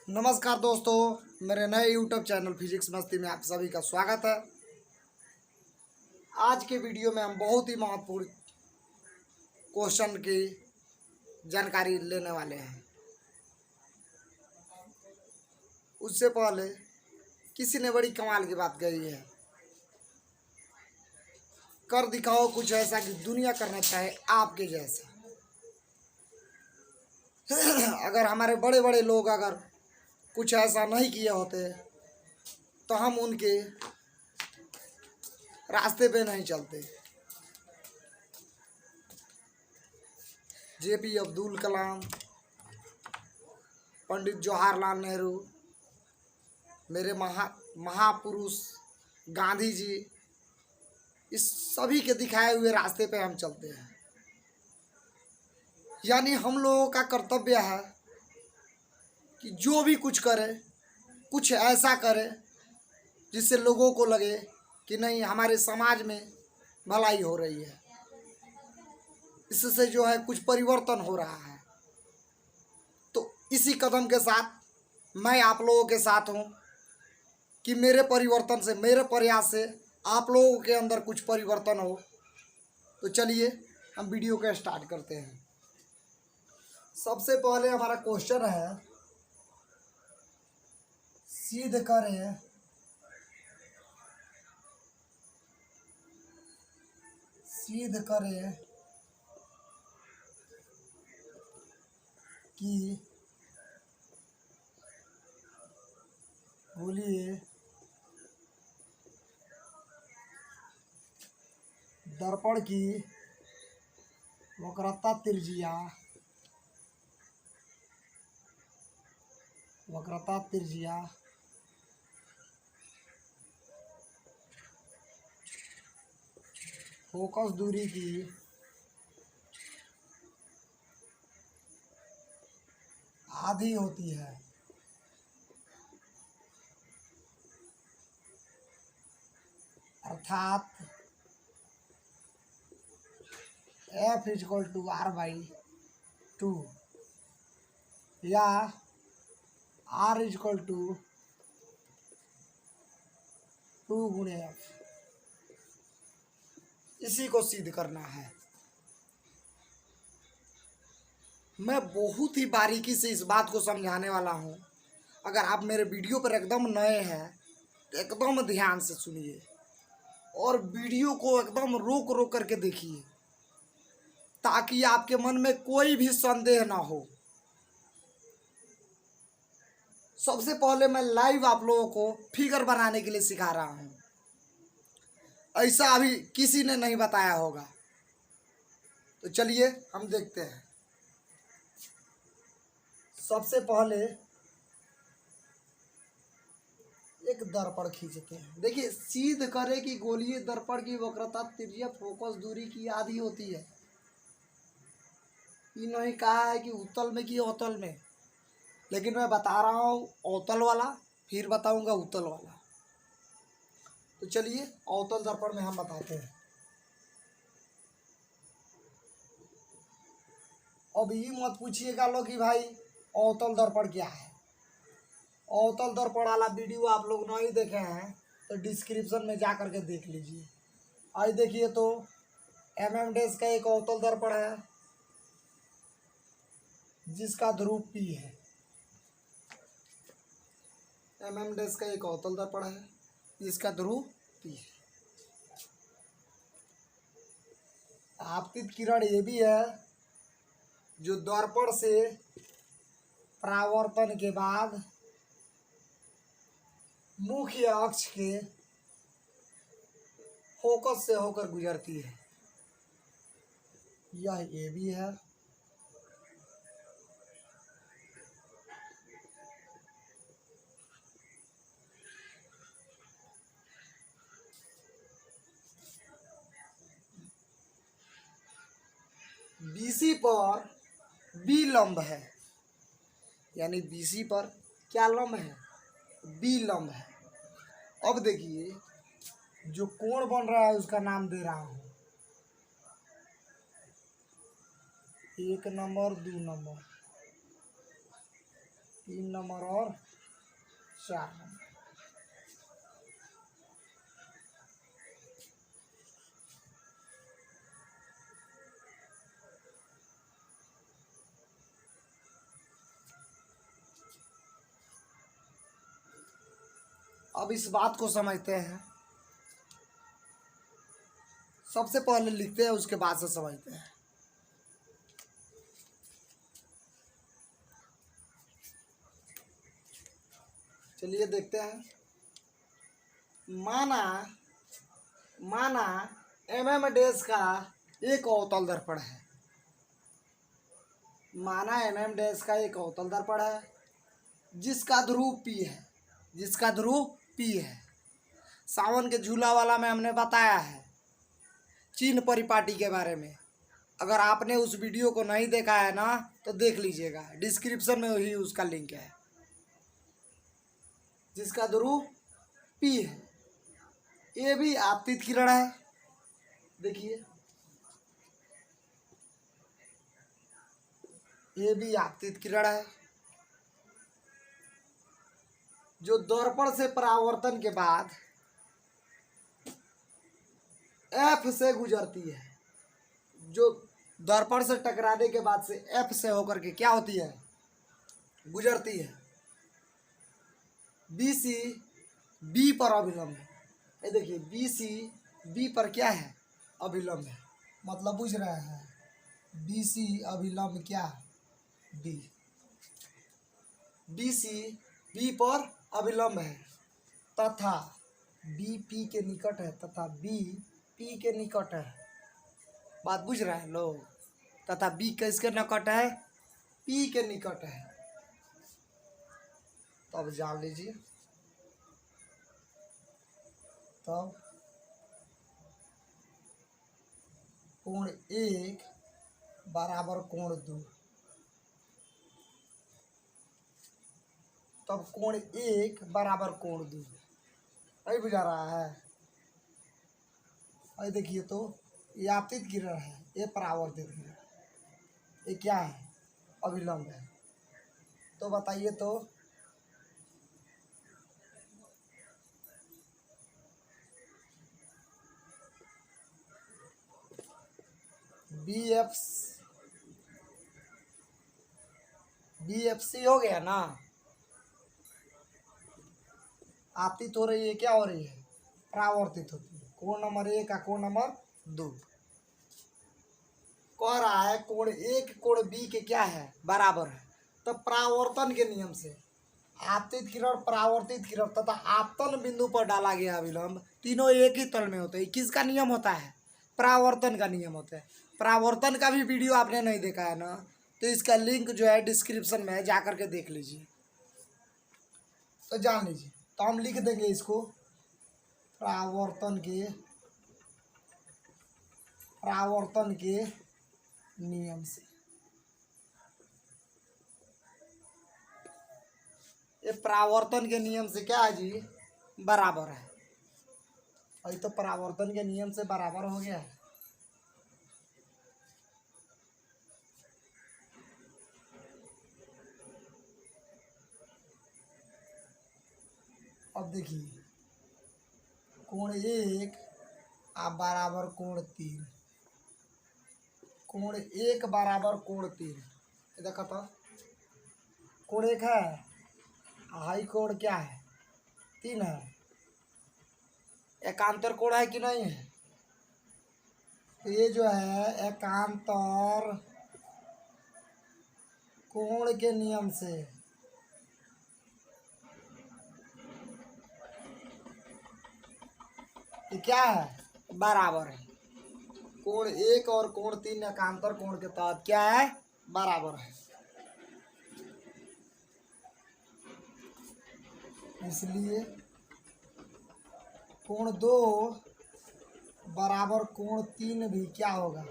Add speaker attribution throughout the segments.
Speaker 1: नमस्कार दोस्तों, मेरे नए यूट्यूब चैनल फिजिक्स मस्ती में आप सभी का स्वागत है। आज के वीडियो में हम बहुत ही महत्वपूर्ण क्वेश्चन की जानकारी लेने वाले हैं। उससे पहले किसी ने बड़ी कमाल की बात कही है, कर दिखाओ कुछ ऐसा कि दुनिया करना चाहे आपके जैसा। अगर हमारे बड़े बड़े लोग अगर कुछ ऐसा नहीं किए होते तो हम उनके रास्ते पे नहीं चलते। जेपी अब्दुल कलाम, पंडित जवाहरलाल नेहरू, मेरे महापुरुष गांधी जी, इस सभी के दिखाए हुए रास्ते पे हम चलते हैं। यानी हम लोगों का कर्तव्य है कि जो भी कुछ करे, कुछ ऐसा करे जिससे लोगों को लगे कि नहीं, हमारे समाज में भलाई हो रही है, इससे जो है कुछ परिवर्तन हो रहा है। तो इसी कदम के साथ मैं आप लोगों के साथ हूँ कि मेरे परिवर्तन से, मेरे प्रयास से आप लोगों के अंदर कुछ परिवर्तन हो। तो चलिए हम वीडियो को स्टार्ट करते हैं। सबसे पहले हमारा क्वेश्चन है, सिद्ध करें कि गोलीय दर्पण की वक्रता त्रिज्या फोकस दूरी की आधी होती है। अर्थात F=R/2 या R=2 F। इसी को सिद्ध करना है। मैं बहुत ही बारीकी से इस बात को समझाने वाला हूँ। अगर आप मेरे वीडियो पर एकदम नए हैं तो एकदम ध्यान से सुनिए और वीडियो को एकदम रोक रोक करके देखिए, ताकि आपके मन में कोई भी संदेह ना हो। सबसे पहले मैं लाइव आप लोगों को फिगर बनाने के लिए सिखा रहा हूँ। ऐसा अभी किसी ने नहीं बताया होगा। तो चलिए हम देखते हैं। सबसे पहले एक दर्पण खींचते हैं। देखिए, सिद्ध करे कि गोलीय दर्पण की वक्रता त्रिज्या फोकस दूरी की आधी होती है। ये नहीं कहा है कि उत्तल में कि अवतल में, लेकिन मैं बता रहा हूँ अवतल वाला, फिर बताऊंगा उत्तल वाला। तो चलिए अवतल दर्पण में हम बताते हैं। अब ये मत पूछिएगा लोग कि भाई अवतल दर्पण क्या है। अवतल दर्पण वाला वीडियो आप लोग नहीं देखे हैं तो डिस्क्रिप्शन में जा करके देख लीजिए। आज देखिए तो MM-DAS का एक अवतल दर्पण है जिसका ध्रुव P है। MM-DAS का एक अवतल दर्पण है जिसका ध्रुव P है। आपतित किरण ये भी है जो दर्पण से परावर्तन के बाद मुख्य अक्ष के फोकस से होकर गुजरती है। यह ये भी है। BC पर B लंब है, यानी BC पर क्या लंब है? B लंब है। अब देखिए, जो कोण बन रहा है उसका नाम दे रहा हूँ, 1 नंबर, 2 नंबर, 3 नंबर और 4 नंबर। अब इस बात को समझते हैं, सबसे पहले लिखते हैं उसके बाद से समझते हैं। चलिए देखते हैं। माना एमएम डैश का एक अवतल दर्पण है। माना एमएम डैश का एक अवतल दर्पण है जिसका ध्रुव P है। सावन के झूला वाला में हमने बताया है चिन्ह परिपाटी के बारे में। अगर आपने उस वीडियो को नहीं देखा है ना तो देख लीजिएगा, डिस्क्रिप्शन में वही उसका लिंक है। जिसका ध्रुव P है। ये भी आपतित किरण है, देखिए ये भी आपतित किरण है जो दर्पण से परावर्तन के बाद F से गुजरती है। जो दर्पण से टकराने के बाद से F से होकर के क्या होती है, गुजरती है। BC B पर अभिलंब है। ये देखिए BC B पर क्या है, अभिलंब है। मतलब बुझ रहे हैं, BC अभिलंब क्या, B। BC B पर अभिलंब है तथा B P के निकट है तथा B P के निकट है। बात बुझ रहे हैं लोग। तथा B किसके निकट है, P के निकट है। तब जान लीजिए, तब कोण 1 बराबर कोण 2। तब कोण 1 बराबर कोण 2 अभी बुझा रहा है। अरे देखिए तो ये आपतित किरण है, ये परावर्तित किरण, ये क्या है, अभिलंब है। तो बताइए तो BFC हो गया ना, आपतित हो रही है, क्या हो रही है, परावर्तित होती है। कोण नंबर 1 का कोण नंबर 2 कह रहा है कोण 1 कोण B के क्या है, बराबर है। तो परावर्तन के नियम से आपतित किरण, परावर्तित किरण तथा आपतन बिंदु पर डाला गया अभिलंब तीनों एक ही तल में होते हैं। किसका नियम होता है, परावर्तन का नियम होता है। परावर्तन का भी वीडियो आपने नहीं देखा है ना, तो इसका लिंक जो है डिस्क्रिप्शन में है, जा करके देख लीजिए। तो जान लीजिए, तो हम लिख देंगे इसको परावर्तन के नियम से। ये परावर्तन के नियम से क्या है जी, बराबर है। और तो परावर्तन के नियम से बराबर हो गया है। अब देखिए कोण 1 आप बराबर कोण 3, कोण 1 बराबर कोण 3। देखा तो कोण 1 है, हाई कोण क्या है, 3 है। एकांतर कोण है कि नहीं है, तो ये जो है एकांतर कोण के नियम से ये क्या है, बराबर है। कोण 1 और कोण 3 एकांतर कोण के तहत क्या है, बराबर है। इसलिए कोण 2 बराबर कोण 3 भी क्या होगा,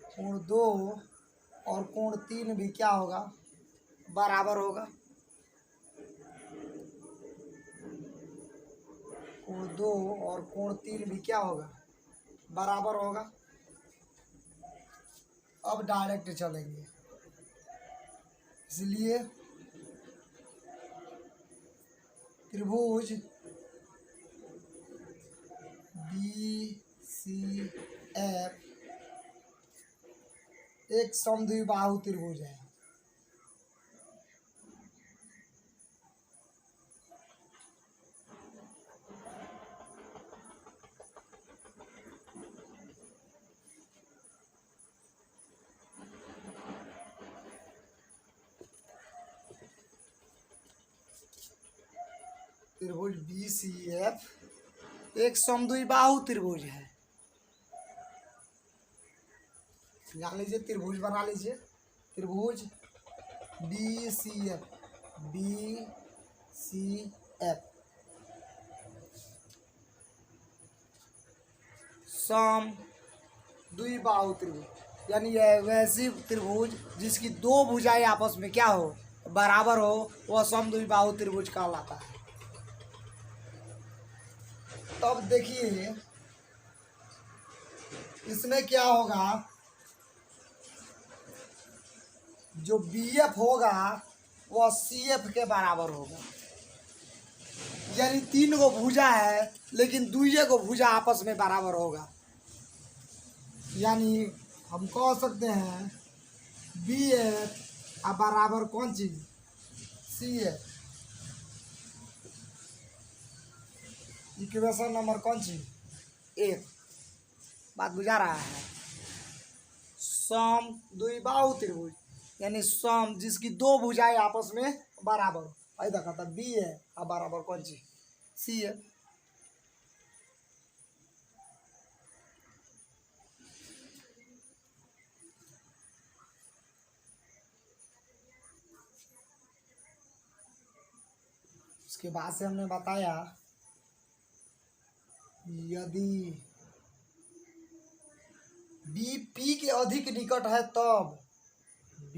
Speaker 1: कोण 2 और कोण 3 भी क्या होगा, बराबर होगा। कोण 2 और कोण 3 भी क्या होगा, बराबर होगा। अब डायरेक्ट चलेंगे, इसलिए त्रिभुज BCF एक समद्विबाहु त्रिभुज है। त्रिभुज BCF एक समद्विबाहु त्रिभुज है। जान लीजिए, त्रिभुज बना लीजिए, त्रिभुज BCF समद्विबाहु त्रिभुज, यानी यह वैसी त्रिभुज जिसकी दो भुजाएं आपस में क्या हो, बराबर हो, वह समद्विबाहु त्रिभुज कहलाता है। तब देखिए इसमें क्या होगा, जो BF होगा वह CF के बराबर होगा। यानी 3 गो भुजा है लेकिन 2 गो भुजा आपस में बराबर होगा। यानी हम कह सकते हैं BF बराबर कौन चीज, CF। इक्वेशन नंबर कौन सी, 1। बात बुझा रहा है। समद्विबाहु त्रिभुज यानी सम जिसकी दो भुजाएं आपस में बराबर हो। आई देखा था B है और बराबर कौन सी, C है। उसके बाद से हमने बताया यदि B P के अधिक निकट है तब B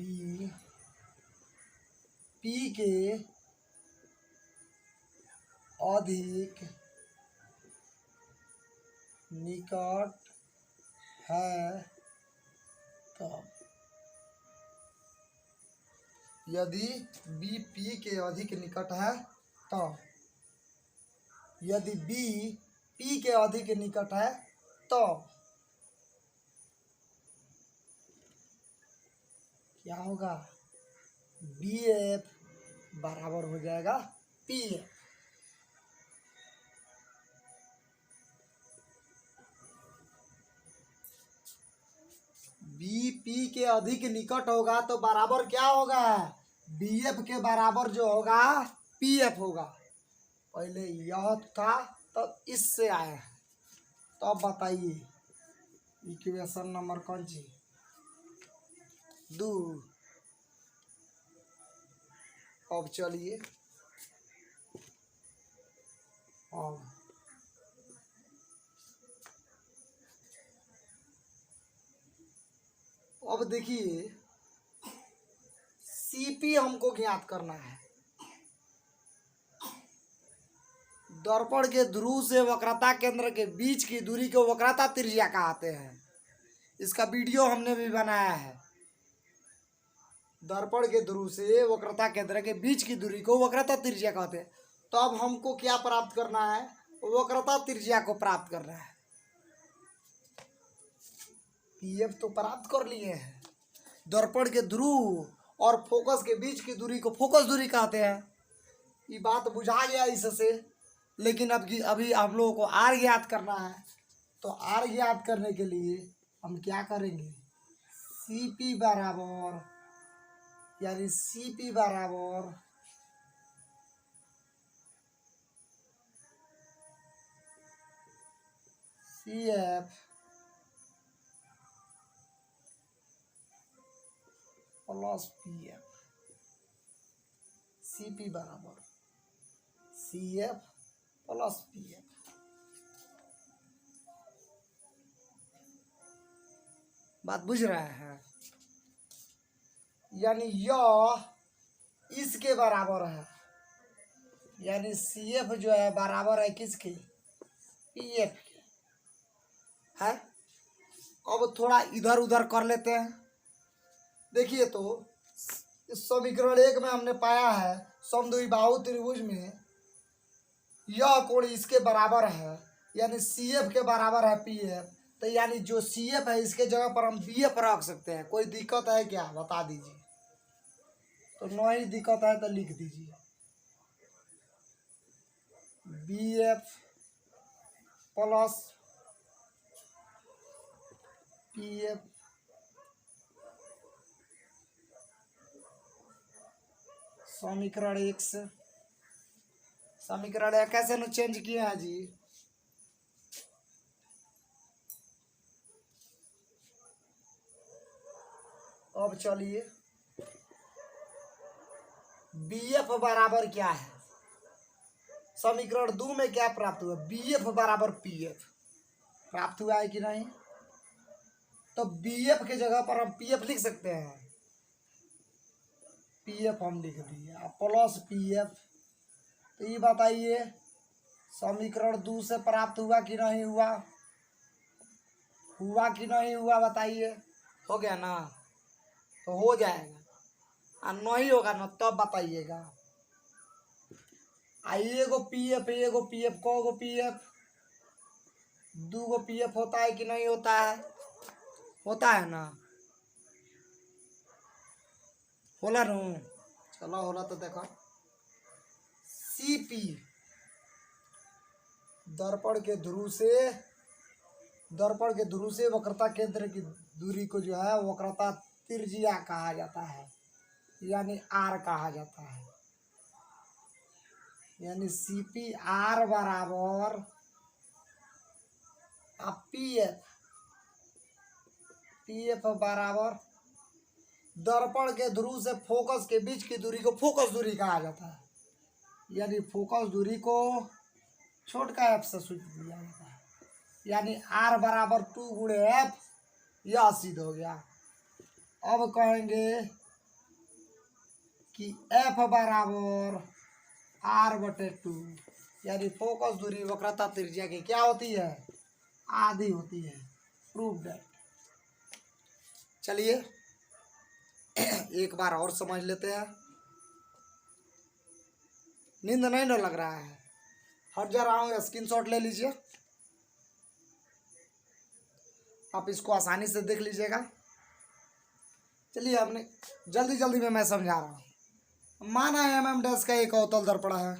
Speaker 1: P के अधिक निकट है तब, यदि B P के अधिक निकट है तब, यदि B P के अधिक निकट है तो क्या होगा, BF बराबर हो जाएगा PF। BP के अधिक निकट होगा तो बराबर क्या होगा, BF के बराबर जो होगा PF होगा। पहले यह था तो इससे आया, तो अब बताइए इक्वेशन नंबर कौन सी, 2। अब चलिए अब देखिए CP हमको ज्ञात करना है। दर्पण के ध्रुव से वक्रता केंद्र के बीच की दूरी को वक्रता त्रिज्या कहते हैं। इसका वीडियो हमने भी बनाया है। दर्पण के ध्रुव से वक्रता केंद्र के बीच की दूरी को वक्रता त्रिज्या कहते हैं। तो अब हमको क्या प्राप्त करना है, वक्रता त्रिज्या को प्राप्त करना है। PF तो प्राप्त कर लिए हैं। दर्पण के ध्रुव और फोकस के बीच की दूरी को फोकस दूरी कहते हैं। ये बात बुझा गया इससे। लेकिन अभी हम लोगों को R ज्ञात करना है। तो R ज्ञात करने के लिए हम क्या करेंगे, CP बराबर यानी CP बराबर CF प्लस PF। CP बराबर CF प्लस PF। बात बुझ रहा है। यानी यह इसके बराबर है, यानी CF जो है बराबर है किसके, PF के है। अब थोड़ा इधर उधर कर लेते हैं। देखिए तो इस समीकरण 1 में हमने पाया है समद्विबाहु त्रिभुज में यह कोण इसके बराबर है, यानी सी एफ के बराबर है पी एफ। तो यानी जो सी एफ है इसके जगह पर हम बी एफ रख सकते हैं। कोई दिक्कत है क्या, बता दीजिए। तो नहीं दिक्कत है तो लिख दीजिए B F plus P F समीकरण 1 से। समीकरण 1 कैसे न चेंज किए हैं जी। अब चलिए बी एफ बराबर क्या है, समीकरण 2 में क्या प्राप्त हुआ, बी एफ बराबर पी एफ प्राप्त हुआ है कि नहीं। तो बी एफ के जगह पर हम पी एफ लिख सकते हैं, पी एफ हम लिख दिए प्लस पी एफ। तो ये बताइए समीकरण 2 से प्राप्त हुआ कि नहीं हुआ, हुआ कि नहीं हुआ बताइए। हो गया ना, तो हो जाएगा, और नहीं होगा ना तब बताइएगा। एगो पी एफ को गो पी एफ, 2 गो पी एफ होता है कि नहीं होता है, होता है ना, होला नु। चलो होला तो देखो सी पी दर्पण के ध्रुव से वक्रता केंद्र की दूरी को जो है वक्रता त्रिज्या कहा जाता है, यानी आर कहा जाता है। यानी सी पी आर बराबर पी एफ बराबर दर्पण के ध्रुव से फोकस के बीच की दूरी को फोकस दूरी कहा जाता है। यानी फोकस दूरी को छोटका एफ से सूचित किया जाता है। यानी आर बराबर 2 गुणे एफ, यह सिद्ध हो गया। अब कहेंगे कि एफ बराबर आर बटे 2, यानी फोकस दूरी वक्रता त्रिज्या की क्या होती है, आधी होती है। Prove that. चलिए एक बार और समझ लेते हैं। नींद नहीं ना लग रहा है, हट जा रहा हूँ, स्क्रीनशॉट ले लीजिए, आप इसको आसानी से देख लीजिएगा। चलिए हमने जल्दी में मैं समझा रहा हूँ। माना एम डैश का एक अवतल दर्पण है।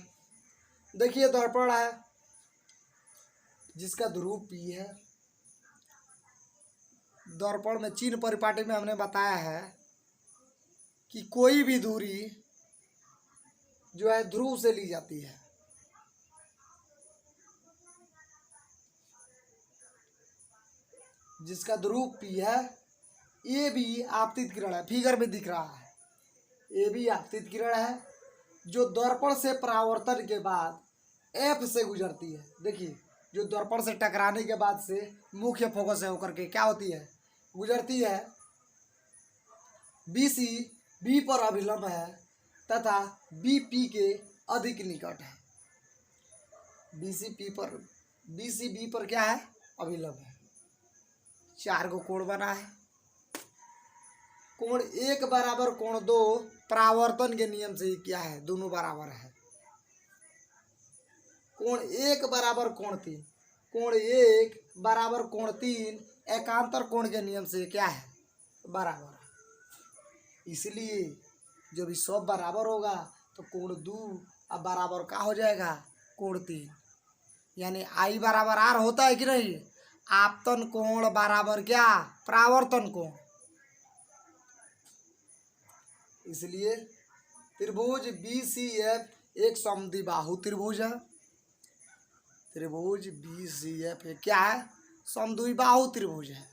Speaker 1: देखिए दर्पण है जिसका ध्रुव पी है। दर्पण में चिन्ह परिपाटी में हमने बताया है कि कोई भी दूरी जो है ध्रुव से ली जाती है। जिसका ध्रुव पी है, ये भी आपतित किरण है, फिगर में दिख रहा है, ये भी आपतित किरण है जो दर्पण से परावर्तन के बाद एफ से गुजरती है। देखिए जो दर्पण से टकराने के बाद से मुख्य फोकस से होकर के क्या होती है, गुजरती है। बी सी बी पर अभिलंब है तथा बी पी के अधिक निकट है। बी सी बी पर क्या है, अभिलंब है। 4 को कोण बना है। कोण 1 बराबर कोण 2 परावर्तन के नियम से क्या है, दोनों बराबर है। कोण 1 बराबर कोण 3, कोण 1 बराबर कोण 3 एकांतर कोण के नियम से क्या है, बराबर है। इसलिए जब ये सब बराबर होगा तो कोण 2 अब बराबर का हो जाएगा, कोण 3। यानी आई बराबर आर होता है कि नहीं। आपतन कोण बराबर क्या, परावर्तन कोण। इसलिए त्रिभुज बी सी एफ एक समद्विबाहु त्रिभुज है। त्रिभुज बी सी एफ क्या है, समद्विबाहु त्रिभुज है,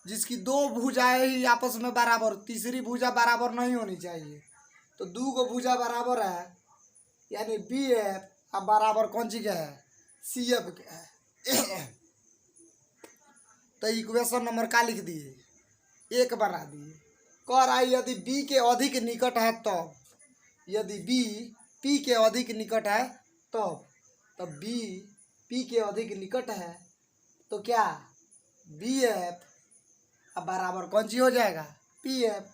Speaker 1: जिसकी 2 भुजाएं ही आपस में बराबर, तीसरी भुजा बराबर नहीं होनी चाहिए। तो 2 को भुजा बराबर है, यानी बी एफ अब बराबर कौन सी क्या है, सी एफ क्या है। तो इक्वेशन नंबर का लिख दिए, 1 बना दिए। कह रहा है यदि बी के अधिक निकट है तब, यदि बी पी के अधिक निकट है तब बी पी के अधिक निकट है तो क्या, बी एफ अब बराबर कौन सी हो जाएगा, पी एफ,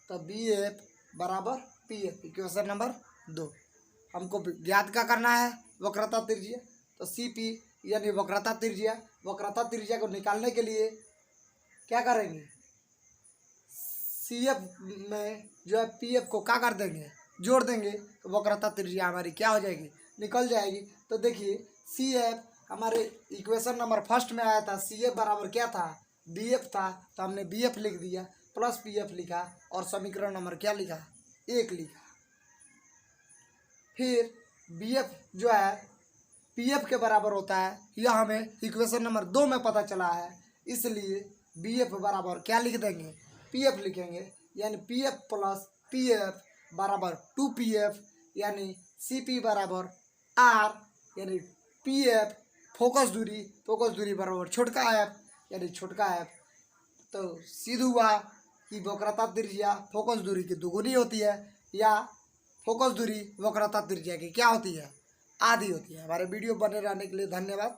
Speaker 1: तो बी एफ बराबर पी एफ। इक्वेशन नंबर 2 हमको ज्ञात क्या करना है, वक्रता त्रिज्या। तो सी पी यानी वक्रता त्रिज्या को निकालने के लिए क्या करेंगे, सी एफ में जो है पी एफ को क्या कर देंगे, जोड़ देंगे, तो वक्रता त्रिज्या हमारी क्या हो जाएगी, निकल जाएगी। तो देखिए सी एफ हमारे इक्वेशन नंबर फर्स्ट में आया था, सी एफ बराबर क्या था, बी एफ था, तो हमने बी एफ लिख दिया प्लस पी एफ लिखा और समीकरण नंबर क्या लिखा, 1 लिखा। फिर बी एफ जो है पी एफ के बराबर होता है, यह हमें इक्वेशन नंबर 2 में पता चला है, इसलिए बी एफ बराबर क्या लिख देंगे, पी एफ लिखेंगे, यानी P F plus P F बराबर 2pf, यानी सी पी बराबर आर, यानी पी एफ फोकस दूरी बराबर छोटका एफ, यानी छोटका एफ। तो सिद्ध हुआ कि वक्रता त्रिज्या फोकस दूरी की दुगुनी होती है, या फोकस दूरी वक्रता त्रिज्या की क्या होती है, आधी होती है। हमारे वीडियो बने रहने के लिए धन्यवाद।